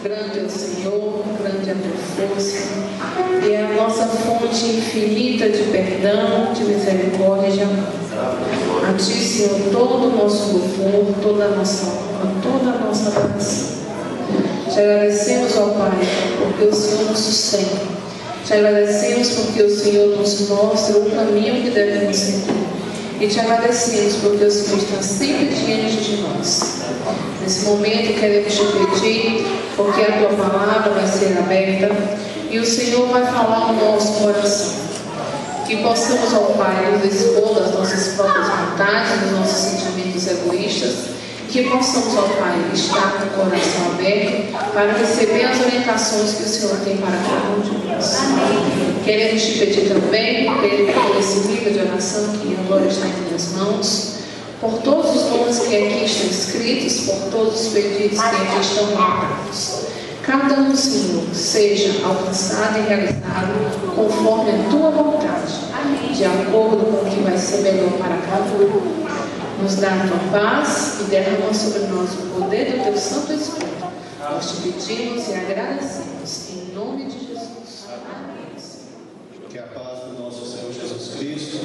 Grande é o Senhor, grande é a tua força, e é a nossa fonte infinita de perdão, de misericórdia e de amor. A ti, Senhor, todo o nosso louvor, toda a nossa honra, toda a nossa adoração. Te agradecemos, ó Pai, porque o Senhor nos sustenta. Te agradecemos porque o Senhor nos mostra o caminho que devemos seguir. E te agradecemos porque o Senhor está sempre diante de nós. Nesse momento queremos te pedir, porque a tua palavra vai ser aberta e o Senhor vai falar no nosso coração. Que possamos, ó Pai, nos expor das nossas próprias vontades, dos nossos sentimentos egoístas. Que possamos, ó Pai, estar com o coração aberto para receber as orientações que o Senhor tem para cada um de nós. Queremos te pedir também, por esse livro de oração que agora está em minhas mãos, por todos os nomes que aqui estão escritos, por todos os pedidos que aqui estão marcados. Cada um, Senhor, seja alcançado e realizado conforme a tua vontade, de acordo com o que vai ser melhor para cada um. Nos dá a tua paz e derrama sobre nós o poder do teu Santo Espírito. Nós te pedimos e agradecemos em nome de Jesus. Amém. Que a paz do nosso Senhor Jesus Cristo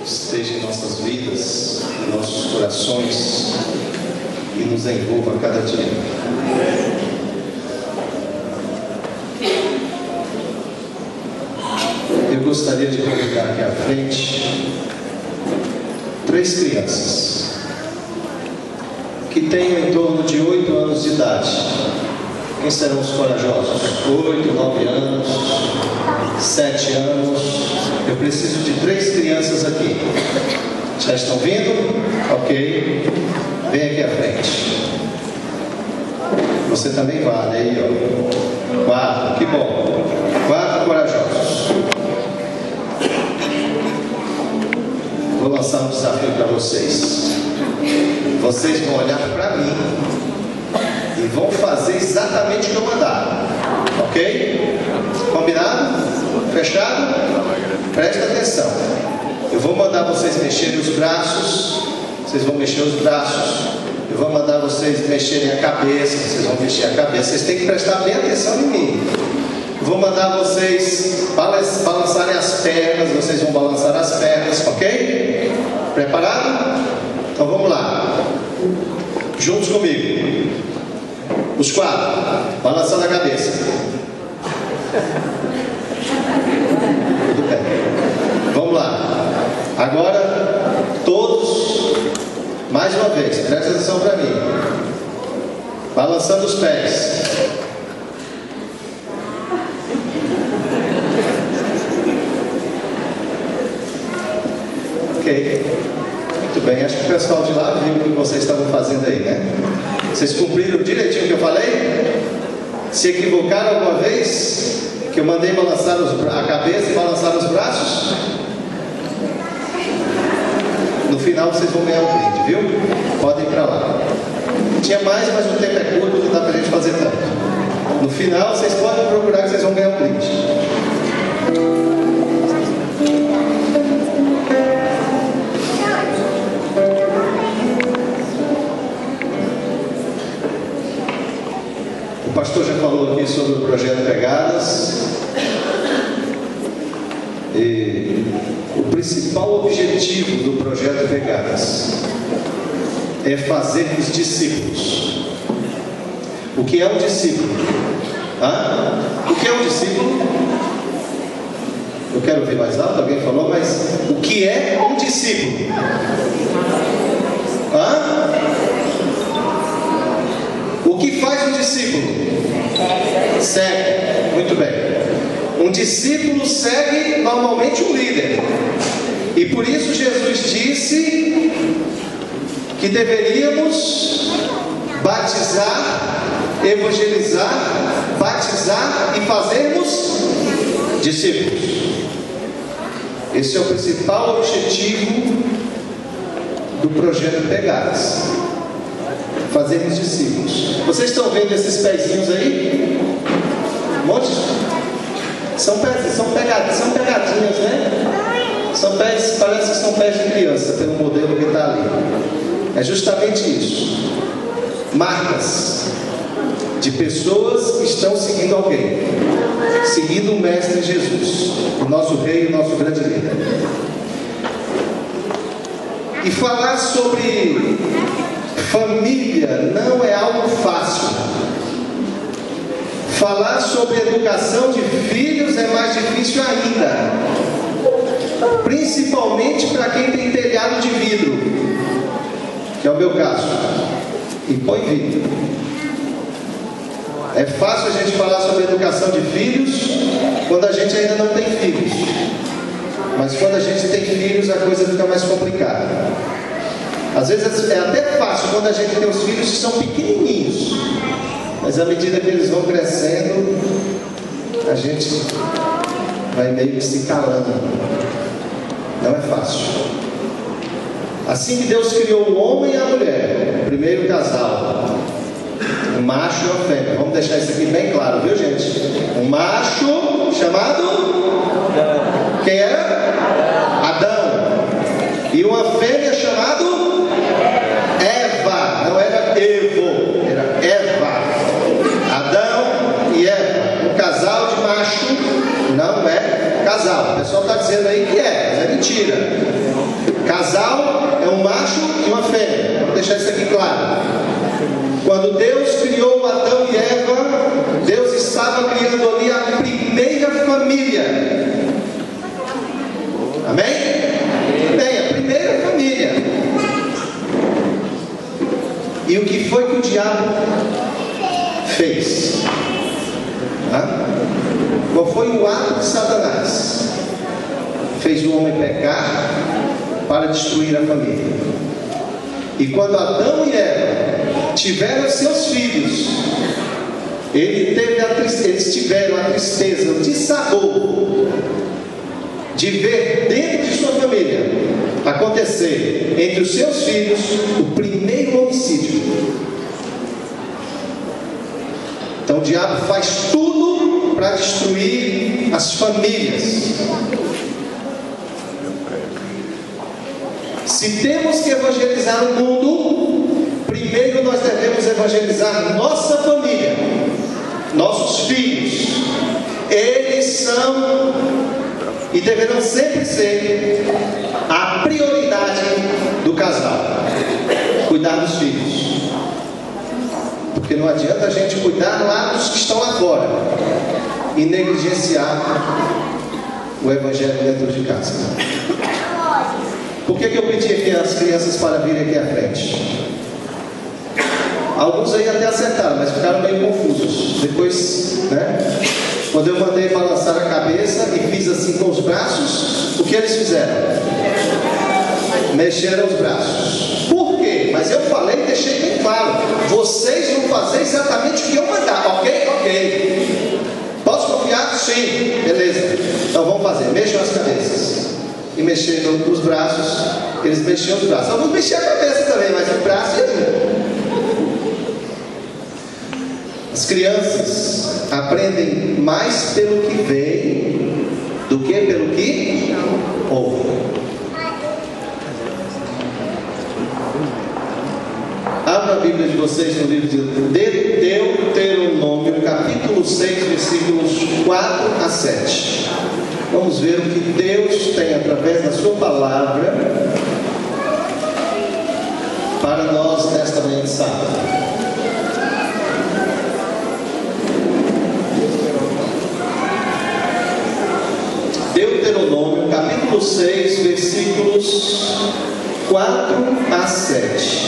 esteja em nossas vidas, em nossos corações e nos envolva a cada dia. Eu gostaria de convidar aqui à frente 3 crianças que tenham em torno de 8 anos de idade. Quem serão os corajosos? 8, 9 anos, 7 anos. Eu preciso de 3 crianças aqui. Já estão vindo? Ok. Vem aqui à frente. Você também vale aí, ó. 4, que bom. 4 corajosos. Vou lançar um desafio para vocês. Vocês vão olhar para mim e vão fazer exatamente o que eu mandar. Ok? Combinado? Fechado? Presta atenção. Eu vou mandar vocês mexerem os braços. Vocês vão mexer os braços. Eu vou mandar vocês mexerem a cabeça. Vocês vão mexer a cabeça. Vocês têm que prestar bem atenção em mim. Eu vou mandar vocês balançarem as pernas. Vocês vão balançar as pernas. Ok? Preparado? Então vamos lá. Juntos comigo. Os 4. Balançando a cabeça. Tudo bem. Vamos lá. Agora, todos, mais uma vez, presta atenção para mim. Balançando os pés. Ok. Muito bem. Acho que o pessoal de lá viu o que vocês estavam fazendo aí, né? Vocês cumpriram direitinho o que eu falei? Se equivocaram alguma vez? Que eu mandei balançar a cabeça e balançar os braços? No final vocês vão ganhar um brinde, viu? Podem ir para lá. Tinha mais, mas o tempo é curto, não dá para a gente fazer tanto. No final vocês podem procurar que vocês vão ganhar um brinde. O pastor já falou aqui sobre o projeto Pegadas. E o principal objetivo do projeto Pegadas é fazermos discípulos. O que é um discípulo? O que é um discípulo? Eu quero ouvir mais alto, alguém falou, mas o que é um discípulo? O que faz um discípulo? Segue. Muito bem. Um discípulo segue normalmente um líder. E por isso Jesus disse que deveríamos batizar, evangelizar, batizar e fazermos discípulos. Esse é o principal objetivo do projeto Pegadas. Fazermos discípulos. Vocês estão vendo esses pezinhos aí? Um monte de... São pegadinhas, né? São pés, parece que são pés de criança, pelo modelo que está ali. É justamente isso. marcas de pessoas que estão seguindo alguém, seguindo o Mestre Jesus, o nosso Rei, o nosso grande líder. E falar sobre família não é algo fácil. Falar sobre educação de filhos é mais difícil ainda, principalmente para quem tem telhado de vidro, que é o meu caso, e põe vidro. É fácil a gente falar sobre educação de filhos quando a gente ainda não tem filhos, mas quando a gente tem filhos a coisa fica mais complicada. Às vezes é até fácil quando a gente tem os filhos que são pequenininhos, mas à medida que eles vão crescendo, a gente vai meio que se calando. Não é fácil. Assim que Deus criou o homem e a mulher, o primeiro casal, um macho e uma fêmea. Vamos deixar isso aqui bem claro, viu, gente? Um macho chamado... Quem era? Adão. E uma fêmea chamada Eva. Não era Evo, era Eva. Adão e Eva. Um casal de macho não é casal. O pessoal está dizendo aí que é, mas é mentira. Casal é um macho e uma fêmea. Vamos deixar isso aqui claro. Quando Deus criou Adão e Eva, Deus estava criando ali a primeira família. Amém? Bem, a primeira família. E o que foi que o diabo fez? Qual foi o ato de Satanás? Fez o homem pecar para destruir a família. E quando Adão e Eva tiveram seus filhos, eles tiveram a tristeza, o dissabor de ver dentro de sua família acontecer entre os seus filhos o primeiro homicídio. Então o diabo faz tudo para destruir as famílias. Se temos que evangelizar o mundo, primeiro nós devemos evangelizar nossa família, nossos filhos. Eles são e deverão sempre ser a prioridade do casal. Cuidar dos filhos. Porque não adianta a gente cuidar lá dos que estão lá fora e negligenciar o evangelho dentro de casa. Por que eu pedi aqui as crianças para virem aqui à frente? Alguns aí até acertaram, mas ficaram meio confusos. Depois, né? Quando eu mandei balançar a cabeça e fiz assim com os braços, o que eles fizeram? Mexeram os braços. Por quê? Mas eu falei e deixei bem claro. Vocês vão fazer exatamente o que eu mandar, ok? Ok. Posso confiar? Sim. Beleza. Então vamos fazer. Mexam as cabeças. E mexendo os braços, eles mexiam os braços. Alguns mexiam a cabeça também, mas o braço ia. As crianças aprendem mais pelo que veem do que pelo que ouvem. Abra a Bíblia de vocês no livro de Deuteronômio, capítulo 6, versículos 4 a 7. Vamos ver o que Deus tem através da sua palavra para nós nesta manhã de sábado. Deuteronômio, capítulo 6, versículos 4 a 7.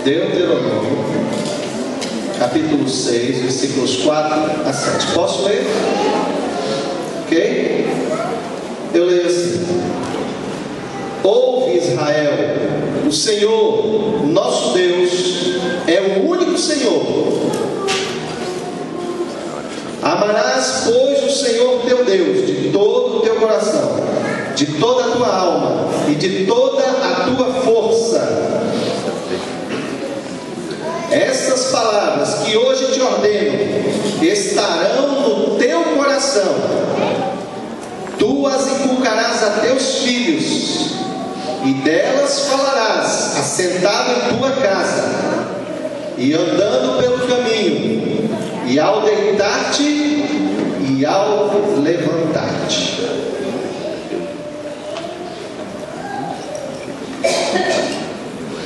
Deuteronômio, capítulo 6, versículos 4 a 7. Posso ler? Ok? Eu leio assim: Ouve, Israel, o Senhor, nosso Deus, é o único Senhor. Amarás, pois, o Senhor teu Deus de todo o teu coração, de toda a tua alma e de toda a tua força. Estas palavras que hoje te ordeno estarão no teu coração. Tu as inculcarás a teus filhos, e delas falarás, assentado em tua casa, e andando pelo caminho, e ao deitar-te e ao levantar-te.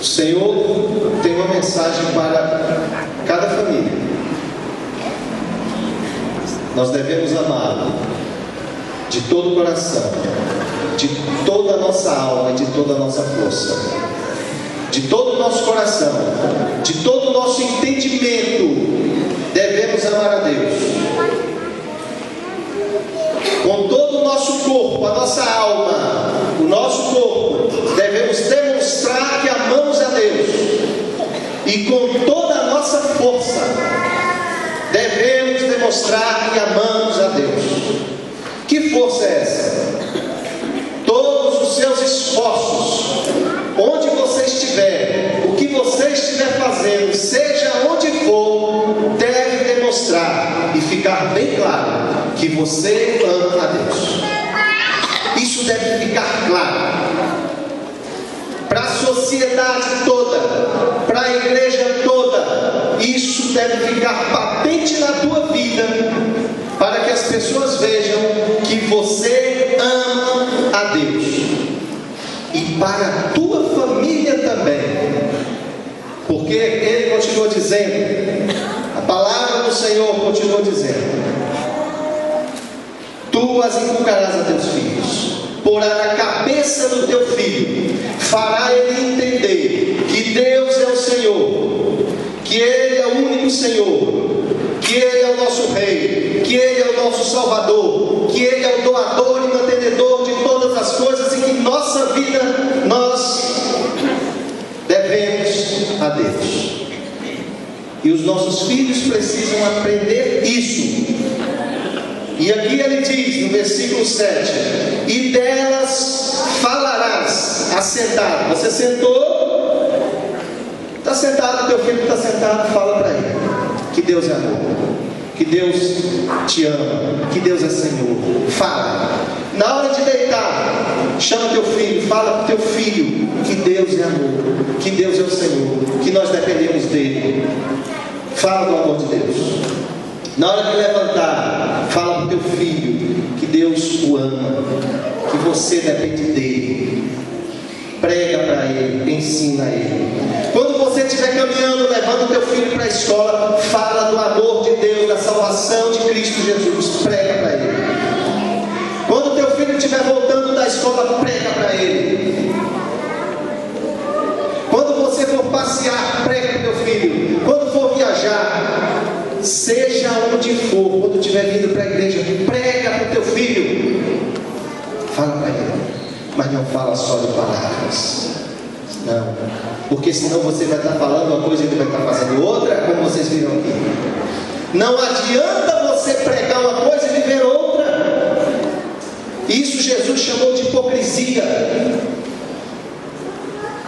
O Senhor tem uma mensagem para cada família. Nós devemos amá-lo de todo o coração, de toda a nossa alma e de toda a nossa força, de todo o nosso coração, de todo o nosso entendimento. Devemos amar a Deus com todo o nosso corpo, a nossa alma, o nosso corpo. Devemos demonstrar que amamos a Deus, e com toda a nossa força devemos demonstrar que amamos a Deus. Que força é essa? Todos os seus esforços, onde você estiver, o que você estiver fazendo, seja onde for, deve demonstrar e ficar bem claro que você ama a Deus. Isso deve ficar claro para a sociedade toda, para a igreja toda. Isso deve ficar patente na tua vida, para que as pessoas vejam que você ama a Deus, e para a tua família também, porque ele continua dizendo, a palavra do Senhor continua dizendo: tu as inculcarás a teus filhos, porá na cabeça do teu filho, fará ele entender que Deus é o Senhor, que Ele é o único Senhor, que Ele é o nosso Rei, que Ele é o nosso Salvador, que Ele é o doador e mantenedor de todas as coisas, e que em nossa vida nós devemos a Deus. E os nossos filhos precisam aprender isso. E aqui ele diz no versículo 7: e delas falarás, assentado. Você sentou, está sentado, teu filho está sentado, fala para ele que Deus é amor, que Deus te ama, que Deus é Senhor. Fala. Na hora de deitar, chama teu filho, fala para teu filho que Deus é amor, que Deus é o Senhor, que nós dependemos dele. Fala do amor de Deus. Na hora de levantar, fala para o teu filho que Deus o ama, que você depende dele. Prega para ele, ensina ele. Quando você estiver caminhando, levando o teu filho para a escola, fala do amor de Deus, da salvação de Cristo Jesus. Prega para ele. Quando o teu filho estiver voltando da escola, prega para ele. Quando você for passear, prega para o teu filho. Quando for viajar, seja onde for, quando estiver vindo para a igreja, prega para o teu filho. Fala para ele, mas não fala só de palavras. Não, porque senão você vai estar falando uma coisa e ele vai estar fazendo outra, como vocês viram aqui. Não adianta você pregar uma coisa e viver outra. Isso Jesus chamou de hipocrisia.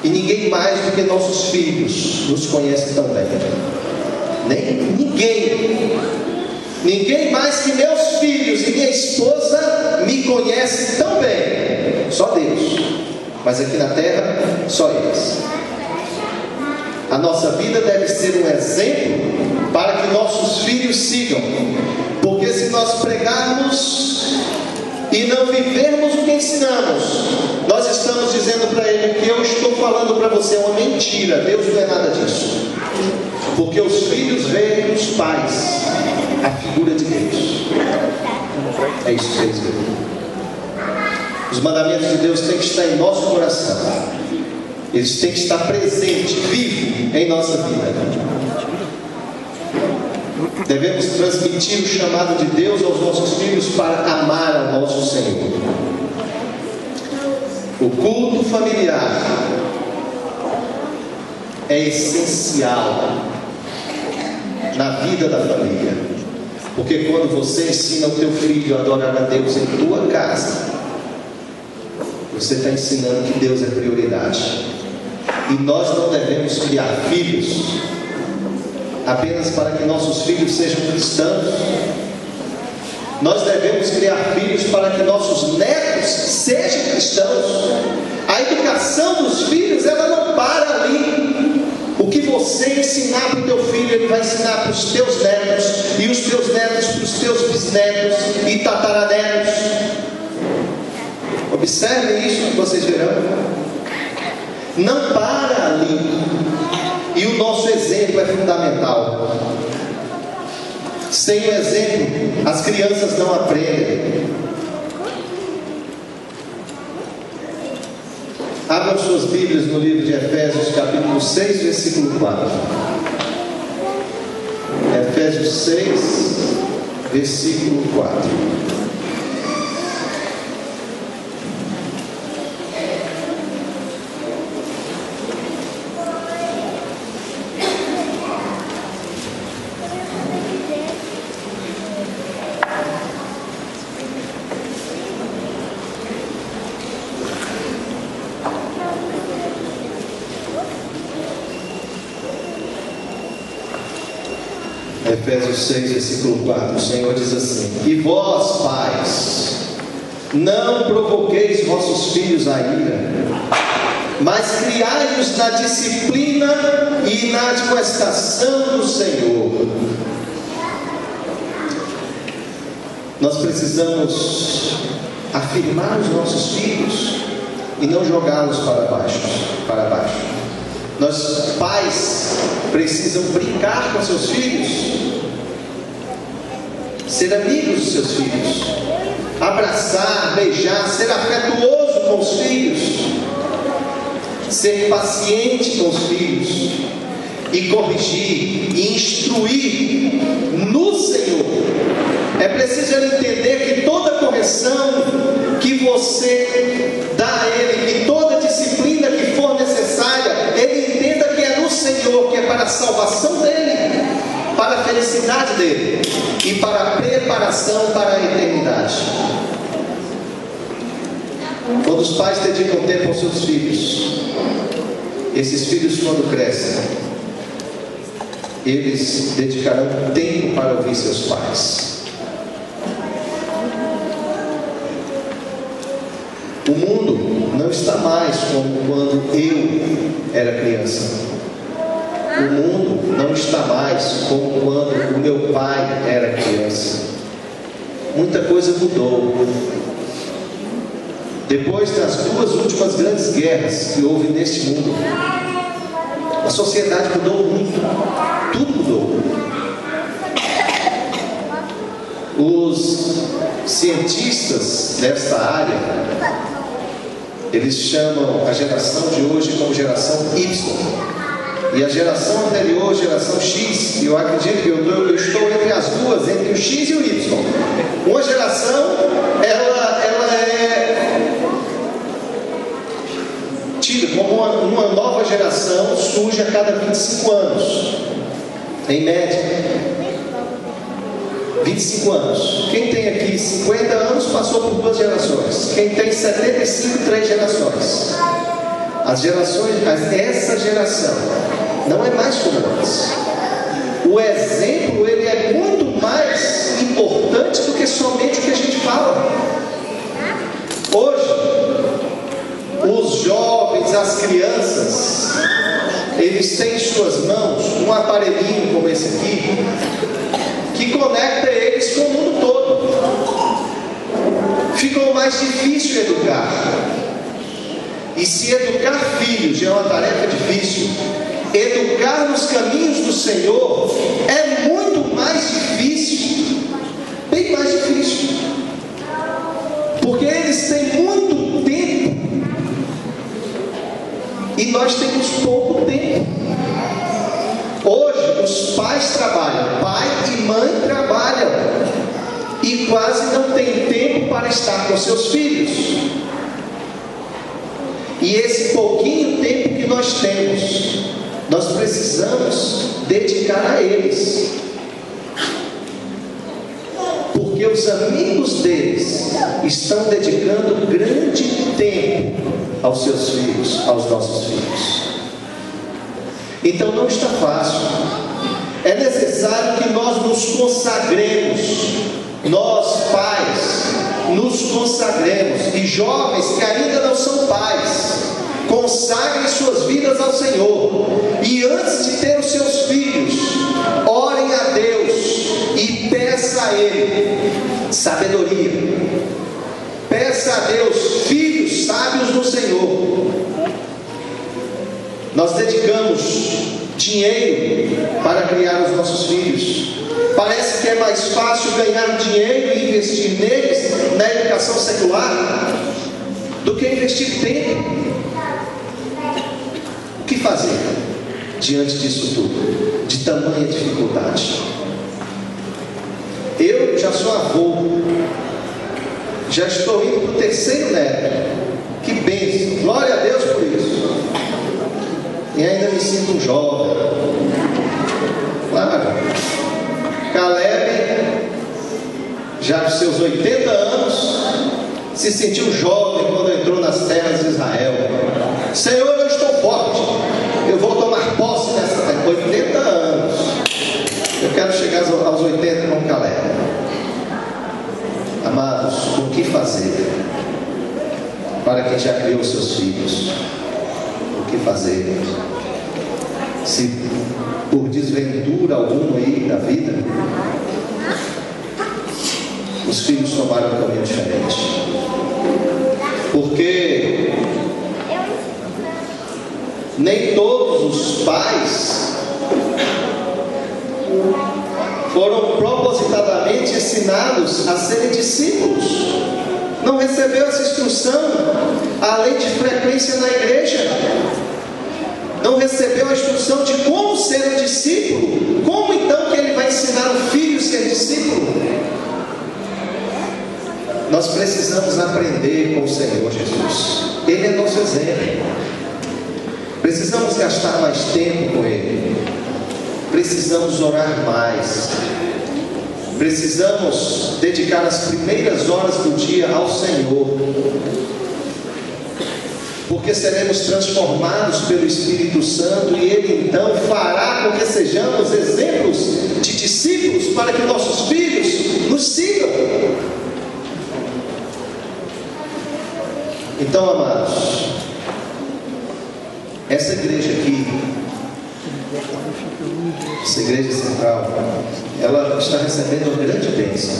E ninguém mais do que nossos filhos nos conhece tão bem. Ninguém mais que meus filhos e minha esposa me conhece tão bem. Só Deus. Mas aqui na terra, só eles. A nossa vida deve ser um exemplo para que nossos filhos sigam. Porque se nós pregarmos e não vivermos o que ensinamos, nós estamos dizendo para ele que eu estou falando para você é uma mentira. Deus não é nada disso. Porque os filhos veem nos pais a figura de Deus. É isso que eles veem. Os mandamentos de Deus têm que estar em nosso coração. Eles têm que estar presentes, vivos em nossa vida. Devemos transmitir o chamado de Deus aos nossos filhos para amar ao nosso Senhor. O culto familiar é essencial na vida da família, porque quando você ensina o teu filho a adorar a Deus em tua casa, você está ensinando que Deus é prioridade. E nós não devemos criar filhos apenas para que nossos filhos sejam cristãos. Nós devemos criar filhos para que nossos netos sejam cristãos. A educação dos filhos, ela não para ali. O que você ensinar para o teu filho, ele vai ensinar para os teus netos, e os teus netos para os teus bisnetos e tataranetos. Observem isso que vocês verão. Não para ali. E o nosso exemplo é fundamental. Sem o exemplo, as crianças não aprendem. Abram suas Bíblias no livro de Efésios, capítulo 6, versículo 4. Efésios 6, versículo 4. Efésios 6, versículo 4, o Senhor diz assim: e vós, pais, não provoqueis vossos filhos a ira, mas criai-os na disciplina e na admoestação do Senhor. Nós precisamos afirmar os nossos filhos e não jogá-los para baixo. Nós, pais, precisam brincar com seus filhos, ser amigos dos seus filhos, abraçar, beijar, ser afetuoso com os filhos, ser paciente com os filhos, e corrigir e instruir no Senhor. É preciso ele entender que toda correção que você dá a ele, que toda disciplina que for necessária, ele entenda que é no Senhor, que é para a salvação dele, para a felicidade dele e para a preparação para a eternidade. Quando os pais dedicam tempo aos seus filhos, esses filhos, quando crescem, eles dedicarão tempo para ouvir seus pais. O mundo não está mais como quando eu era criança. O mundo não está mais como quando o meu pai era criança. Muita coisa mudou. Depois das duas últimas grandes guerras que houve neste mundo, a sociedade mudou muito. Tudo mudou. Os cientistas desta área, eles chamam a geração de hoje como geração Y, e a geração anterior, geração X. E eu acredito que eu estou entre as duas, entre o X e o Y. Uma geração, ela é tida como uma nova geração, surge a cada 25 anos, em média. 25 anos. Quem tem aqui 50 anos passou por duas gerações. Quem tem 75, 3 gerações. Essa geração não é mais como antes. O exemplo, ele é muito mais importante do que somente o que a gente fala. Hoje, os jovens, as crianças, eles têm em suas mãos um aparelhinho como esse aqui, que conecta eles com o mundo todo. Ficou mais difícil educar. E se educar filhos já é uma tarefa difícil, educar nos caminhos do Senhor é muito mais difícil. Bem mais difícil. Porque eles têm muito tempo e nós temos pouco tempo. Hoje os pais trabalham, pai e mãe trabalham, e quase não tem tempo para estar com seus filhos. E esse pouquinho tempo que nós temos, nós precisamos dedicar a eles, porque os amigos deles estão dedicando grande tempo aos seus filhos, aos nossos filhos. Então não está fácil. É necessário que nós nos consagremos nós pais nos consagremos, e jovens que ainda não são pais, consagrem suas vidas ao Senhor, e antes de ter os seus filhos, orem a Deus e peça a Ele sabedoria. Peça a Deus filhos sábios no Senhor. Nós dedicamos dinheiro para criar os nossos filhos. Parece que é mais fácil ganhar dinheiro e investir neles na educação secular do que investir tempo. O que fazer diante disso tudo, de tamanha dificuldade? Eu já sou avô, já estou indo para o 3º neto. Que bênção, glória a Deus por isso. E ainda me sinto um jovem. Claro, Caleb, já com seus 80 anos, se sentiu jovem quando entrou nas terras de Israel. Senhor, eu estou forte, eu vou tomar posse dessa terra. 80 anos. Eu quero chegar aos 80 com Caleb. Amados, o que fazer para quem já criou seus filhos? O que fazer? Se por desventura alguma aí da vida, os filhos tomaram um caminho diferente. Porque nem todos os pais foram propositadamente ensinados a serem discípulos. Não recebeu essa instrução, além de frequência na igreja. Não recebeu a instrução de como ser um discípulo. Como então que ele vai ensinar o filho a ser discípulo? Nós precisamos aprender com o Senhor Jesus. Ele é nosso exemplo. Precisamos gastar mais tempo com Ele. Precisamos orar mais. Precisamos dedicar as primeiras horas do dia ao Senhor, porque seremos transformados pelo Espírito Santo, e Ele então fará com que sejamos exemplos de discípulos para que nossos filhos nos sigam. Então, amados, essa igreja aqui, essa igreja central, ela está recebendo uma grande bênção.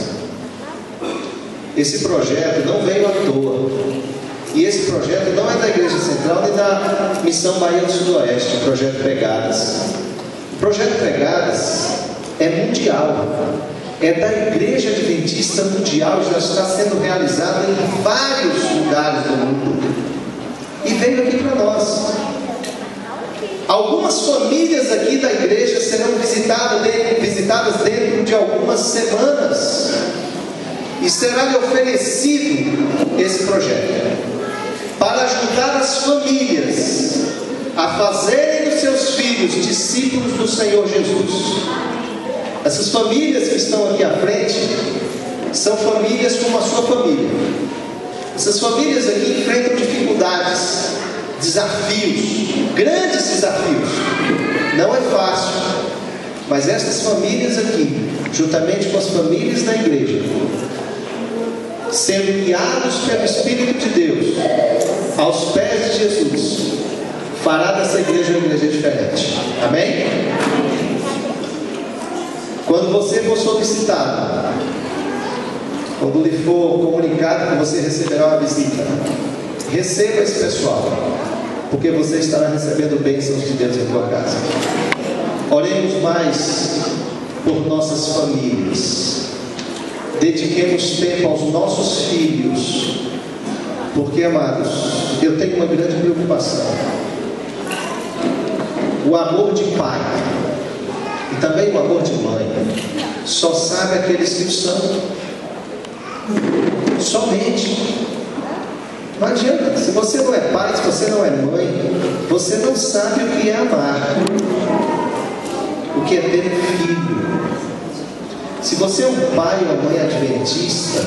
Esse projeto não veio à toa. E esse projeto não é da igreja central nem da Missão Bahia do Sudoeste, o projeto Pegadas. O projeto Pegadas é mundial. É da Igreja Adventista Mundial, já está sendo realizado em vários lugares do mundo. E veio aqui para nós. Algumas famílias aqui da igreja serão visitadas dentro de algumas semanas, e será-lhe oferecido esse projeto para ajudar as famílias a fazerem dos seus filhos discípulos do Senhor Jesus. Essas famílias que estão aqui à frente são famílias como a sua família. Essas famílias aqui enfrentam dificuldades, desafios, grandes desafios. Não é fácil, mas estas famílias aqui, juntamente com as famílias da igreja, sendo guiados pelo Espírito de Deus aos pés de Jesus, fará dessa igreja uma igreja diferente. Amém? Quando você for solicitado, quando lhe for comunicado que você receberá uma visita, receba esse pessoal, porque você estará recebendo bênçãos de Deus em tua casa. Oremos mais por nossas famílias. Dediquemos tempo aos nossos filhos, porque, amados, eu tenho uma grande preocupação. O amor de pai e também o amor de mãe só sabe aqueles que o são. Somente. Não adianta. Se você não é pai, se você não é mãe, você não sabe o que é amar, o que é ter um filho. Se você é um pai ou uma mãe adventista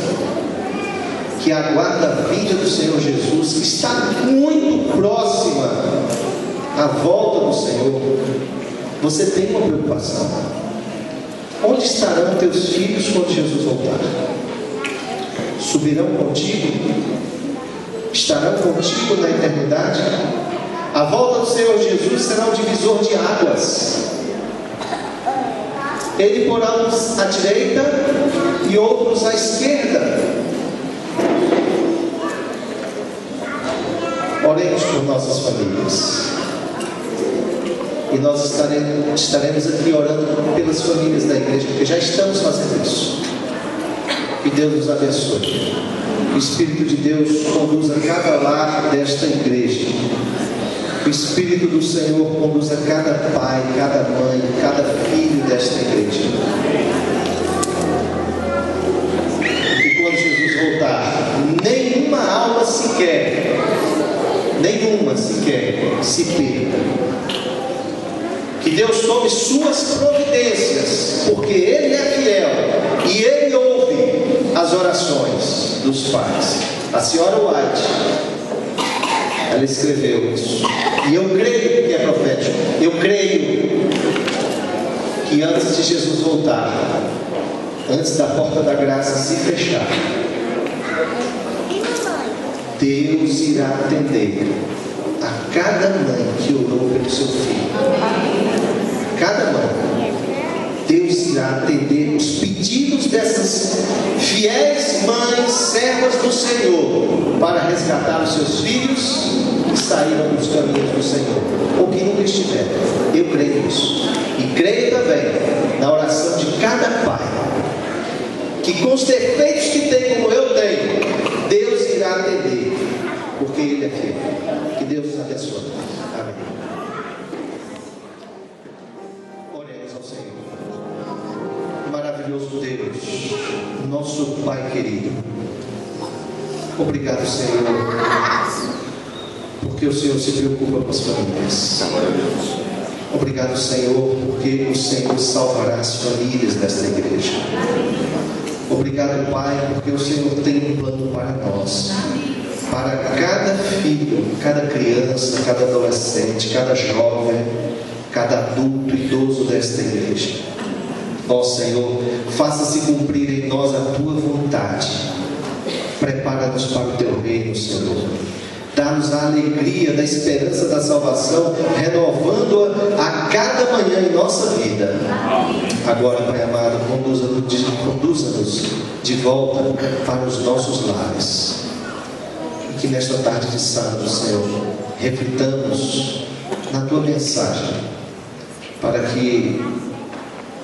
que aguarda a vinda do Senhor Jesus, que está muito próxima à volta do Senhor, você tem uma preocupação. Onde estarão teus filhos quando Jesus voltar? Subirão contigo? Estarão contigo na eternidade? A volta do Senhor Jesus será um divisor de águas. Ele porá uns à direita e outros à esquerda. Oremos por nossas famílias. E nós estaremos aqui orando pelas famílias da igreja, porque já estamos fazendo isso. Que Deus nos abençoe. Que o Espírito de Deus conduza cada lar desta igreja. Que o Espírito do Senhor conduza cada pai, cada mãe, cada filho desta igreja. Porque quando Jesus voltar, nenhuma alma sequer se perca. Que Deus tome suas providências, porque Ele é fiel e Ele ouve as orações dos pais. A senhora White, ela escreveu isso, e eu creio que é profético. Eu creio que antes de Jesus voltar, antes da porta da graça se fechar, Deus irá atender a cada mãe que orou pelo seu filho. Cada mãe. Deus irá atender os pedidos dessas fiéis mães, servas do Senhor, para resgatar os seus filhos que saíram dos caminhos do Senhor, ou que nunca estiveram. Eu creio nisso. E creio também na oração de cada pai, que com os defeitos que tem, como eu tenho, Deus irá atender, porque Ele é fiel. Que Deus nos abençoe. Amém. Oremos ao Senhor. Maravilhoso Deus, nosso Pai querido, obrigado, Senhor, porque o Senhor se preocupa com as famílias. Obrigado, Senhor, porque o Senhor salvará as famílias desta igreja. Obrigado, Pai, porque o Senhor tem um plano para nós, para cada filho, cada criança, cada adolescente, cada jovem, cada adulto, idoso desta igreja. Ó Senhor, faça-se cumprir em nós a Tua vontade. Prepara-nos para o Teu reino, Senhor. Dá-nos a alegria da esperança da salvação, renovando-a a cada manhã em nossa vida. Agora, Pai amado, conduza-nos de volta para os nossos lares. E que nesta tarde de sábado, Senhor, reflitamos na Tua mensagem, para que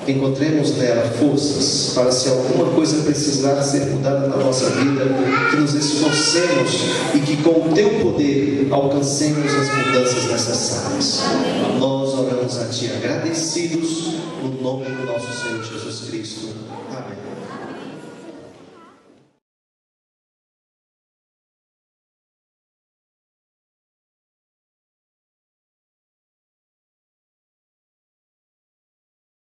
encontremos nela forças para, se alguma coisa precisar ser mudada na nossa vida, que nos esforcemos e que com o Teu poder alcancemos as mudanças necessárias. Nós oramos a Ti agradecidos no nome do nosso Senhor Jesus Cristo. Amém.